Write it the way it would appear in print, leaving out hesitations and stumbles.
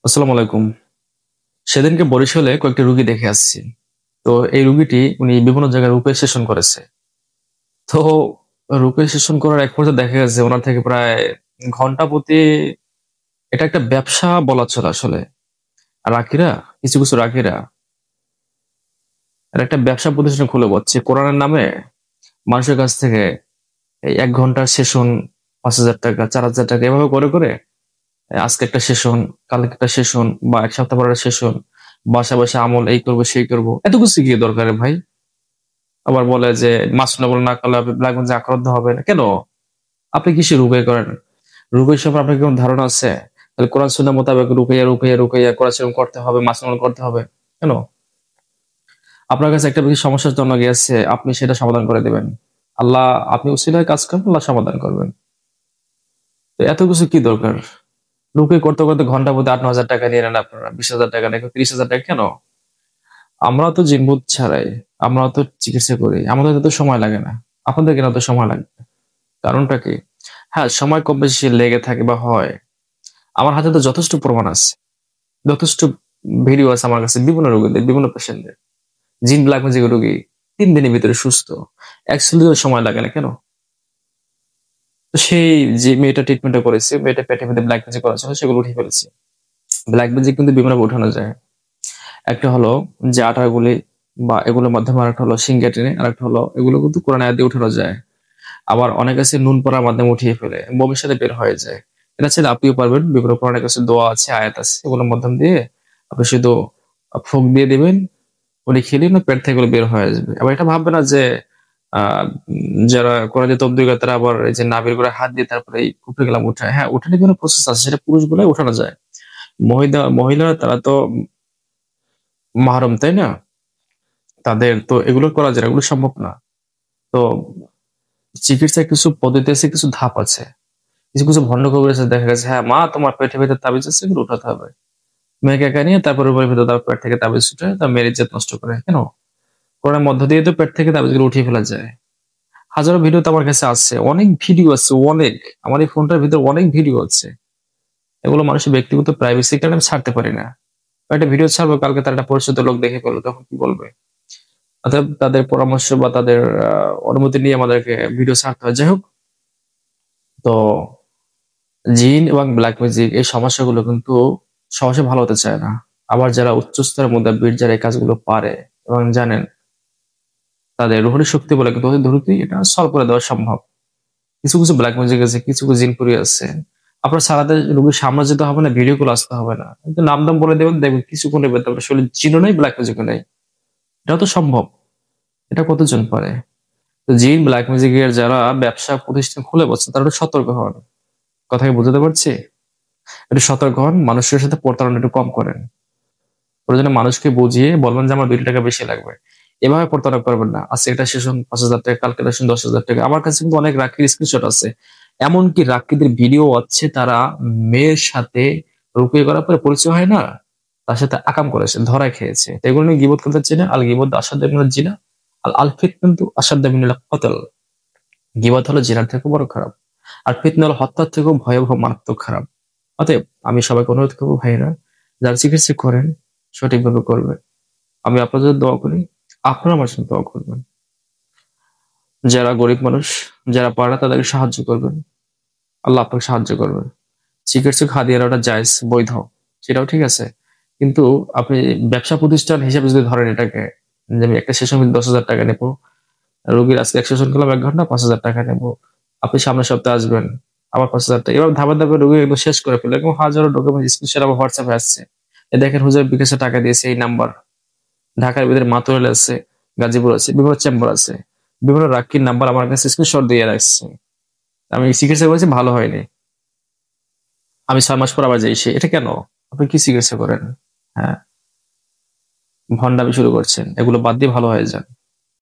আসসালামু আলাইকুম। সেদিনকে বরিশালে কয়েকটি রুগী দেখে আসছি। তো এই রুগীটি উনি বিভিন্ন জায়গায় রূপে সেশন করেছে। তো রূপে সেশন করার এক পর্যায়ে দেখা গেছে ওনার থেকে প্রায় ঘন্টা প্রতি এটা একটা ব্যবসা বলা চলে আসলে। আর রাকিরা কিছু কিছু রাকিরা এরা একটা ব্যবসা প্রতিষ্ঠান খুলে বসছে কোরআনের নামে মানুষের কাছ থেকে এই 1 ঘন্টার সেশন 5,000 টাকা 4,000 টাকা এভাবে করে করে আজকে একটা সেশন, কালকে একটা সেশন বা 1 সপ্তাহ পর একটা সেশন, বাসা বাসা আমল এই করবো সেই করবো, এত কিছু কি দরকার রে ভাই? আবার বলে যে মাসনবল না করলে আপনি ব্ল্যাকমেল যে আক্রান্ত হবে না কেন? আপনি কিসে রুকিয়া করেন? রুকিয়া সম্পর্কে আপনার কি কোনো ধারণা আছে? তাহলে কোরআন সুন্নাহ মোতাবেক রুকিয়া রুকিয়া রুকিয়া করার সেরকম করতে হবে, মাসনবল করতে হবে কেন? আপনার কাছে একটা বেশি সমস্যার জন্য গিয়েছে, আপনি সেটা সমাধান করে দেবেন। আল্লাহ, আপনি উসিলায় কাজ করবেন, আল্লাহ সমাধান করবেন। তো এত কিছু কি দরকার? রুকিয়া করতে করতে ঘন্টা প্রতি 8-9 হাজার টাকা নিয়ে নেন আপনারা, 20,000 টাকা নাকি 30,000 টাকা কেন? আমরা তো জিনভূত ছাড়াই, আমরা তো চিকিৎসা করি, আমাদের তো সময় লাগে না। আপনাদের কেন তো সময় লাগে? কারণটা কি? হ্যাঁ, সময় কম বেশি লেগে থাকে বা হয়। আমার হাতে তো যথেষ্ট প্রমাণ আছে। যথেষ্ট ভিডিও আছে আমার কাছে বিভিন্ন রোগীদের, বিভিন্ন পেশেন্টদের। জিন ব্ল্যাক ম্যাজিক রোগী 3 দিনের ভিতরে সুস্থ। অ্যাকচুয়ালি সময় লাগে না কেন? তো সেই যে মেয়েটা ট্রিটমেন্টটা করেছে, মেয়েটা পেটের মধ্যে ব্ল্যাক ম্যাজিক করা ছিল সেগুলো উঠিয়ে ফেলেছে। ব্ল্যাক ম্যাজিক কিন্তু বিভিন্ন ভাবে উঠানো যায়। একটা হলো যে আটার গুলি বা এগুলোর মাধ্যমে, আরেকটা হলো সিঙ্গা টেনে, আরেকটা হলো এগুলো কিন্তু কোরআন আয়াত দিয়ে উঠানো যায়। আবার অনেক আছে নুন পড়ার মাধ্যমে উঠিয়ে ফেলে, বমির সাথে বের হয়ে যায়। এটা চাইলে আপনিও পারবেন। বিভিন্ন কোরআনের কাছে দোয়া আছে, আয়াত আছে, এগুলোর মাধ্যম দিয়ে আপনি শুধু ফুঁক দিয়ে দিবেন, উনি খেলে না পেট থেকে এগুলো বের হয়ে যাবে। আবার এটা ভাববে না যে যারা কোরআন দিয়ে তবলিগ করে তারা আবার এই যে নাভির গোড়ায় হাত দিয়ে তারপরে এই কুপড়ে গেলাম উঠায়। হ্যাঁ, উঠানে কোনো প্রসেস আছে, সেটা পুরুষ গুলাই উঠানো যায়। মহিলারা তারা তো মাহরম, তাই না? তাদের তো এগুলো করা যায় না, এগুলো সম্ভব না। তো চিকিৎসায় কিছু পদ্ধতি আছে, কিছু ধাপ আছে। কিছু কিছু ভণ্ড কবির আছে, দেখা গেছে হ্যাঁ মা তোমার পেটের ভিতরে তাবিজ আছে, এগুলো উঠাতে হবে। মেয়েকে একা নিয়ে তারপর উপরের ভিতরে তার পেট থেকে তাবিজ উঠে তার মেয়ের ইজ্জত নষ্ট করে কেন? কোরআনের মধ্য দিয়ে তো পেট থেকে তাবিজগুলো উঠিয়ে ফেলা যায়। হাজারো ভিডিও তো আমার কাছে আছে, অনেক ভিডিও আছে, অনেক। আমার এই ফোনটার ভিতরে অনেক ভিডিও আছে। এগুলো মানুষের ব্যক্তিগত প্রাইভেসির কারণে আমি ছাড়তে পারি না। একটা ভিডিও ছাড়বো, কালকে তার একটা পরিচিত লোক দেখে ফেললো, তখন কি বলবে? অর্থাৎ তাদের পরামর্শ বা তাদের অনুমতি নিয়ে আমাদেরকে ভিডিও ছাড়তে হয়। যাই হোক, তো জিন এবং ব্ল্যাক ম্যাজিক এই সমস্যাগুলো কিন্তু সহজে ভালো হতে চায় না। আবার যারা উচ্চ স্তরের মুদাব্বির, যারা এই কাজগুলো পারে এবং জানেন, তাদের রুহানি শক্তি বলে কিন্তু অতি দ্রুতই এটা সলভ করে দেওয়া সম্ভব। কিছু কিছু ব্ল্যাক ম্যাজিক আছে, কিছু কিছু জিনপুরি আছে। আপনার সারাতে রোগীর সামনে যেতে হবে না, ভিডিও গুলো আসতে হবে না, কিন্তু নাম দাম বলে দেবেন, দেখবেন কিছুক্ষণের ভেতরে আপনার শরীরে জিনও নেই, ব্ল্যাক ম্যাজিকও নেই। এটাও তো সম্ভব। এটা কতজন পারে? তো জিন ব্ল্যাক ম্যাজিকের যারা ব্যবসা প্রতিষ্ঠান খুলে বসছে তারা একটু সতর্ক হন। কথা কি বুঝতে পারছি? একটু সতর্ক হন, মানুষের সাথে প্রতারণা একটু কম করেন। প্রয়োজনে মানুষকে বুঝিয়ে বলবেন যে আমার 2 টাকা বেশি লাগবে। এভাবে প্রতারণা করবেন না। আজকে এটা সেশন 5,000 টাকা, কালকে এটা সেশন 10,000 টাকা। আমার কাছে কিন্তু অনেক রাখির স্ক্রিনশট আছে। এমনকি রাকিদের ভিডিও আছে, তারা মেয়ের সাথে রুকিয়ে করার পরে পরিচয় হয় না, তার সাথে আকাম করেছে, ধরা খেয়েছে। তো এগুলো নিয়ে গীবত করতে চাই না। আল গীবত আসাদ্দা মিনাল জিনা, আল আল ফিতনাতু আসাদ্দা মিনাল কতল। গীবত হলো জিনার থেকে বড় খারাপ, আর ফিতনা হলো হত্যার থেকেও ভয়াবহ মারাত্মক খারাপ। অতএব আমি সবাইকে অনুরোধ করবো, ভাইরা যারা চিকিৎসা করেন সঠিকভাবে করবেন। আমি আপনাদের দোয়া করি, আপনারা আমার জন্য দোয়া করবেন। যারা গরিব মানুষ, যারা পারে না, তাদেরকে সাহায্য করবেন। আল্লাহ আপনাকে সাহায্য করবেন। চিকিৎসক হাদিয়া ওটা জায়েজ, বৈধ, সেটাও ঠিক আছে। কিন্তু আপনি ব্যবসা প্রতিষ্ঠান হিসেবে যদি ধরেন এটাকে, যে আমি একটা সেশন 10,000 টাকা নেবো, রোগীর আজকে এক সেশন করলাম 1 ঘন্টা, 5,000 টাকা নেবো। আপনি সামনের সপ্তাহে আসবেন, আবার 5,000 টাকা, এবার ধাপে ধাপে রোগী একদম শেষ করে ফেলে। এবং হাজারো ডকুমেন্ট স্পেশাল আমার হোয়াটসঅ্যাপে আসছে, এ দেখেন হুজুর বিকাশে টাকা দিয়েছে এই নাম্বার। ঢাকার ভিতরে মাতুয়াইল আছে, গাজীপুর আছে, বিভিন্ন চেম্বার আছে, বিভিন্ন রাক্কির নাম্বার আমার কাছে স্ক্রিনশট দিয়ে রাখছে। আমি চিকিৎসা করেছি, ভালো হয়নি। আমি 6 মাস পর আবার যাই, এটা কেন? আপনি কি চিকিৎসা করেন? হ্যাঁ, ভন্ডামি শুরু করছেন, এগুলো বাদ দিয়ে ভালো হয়ে যান।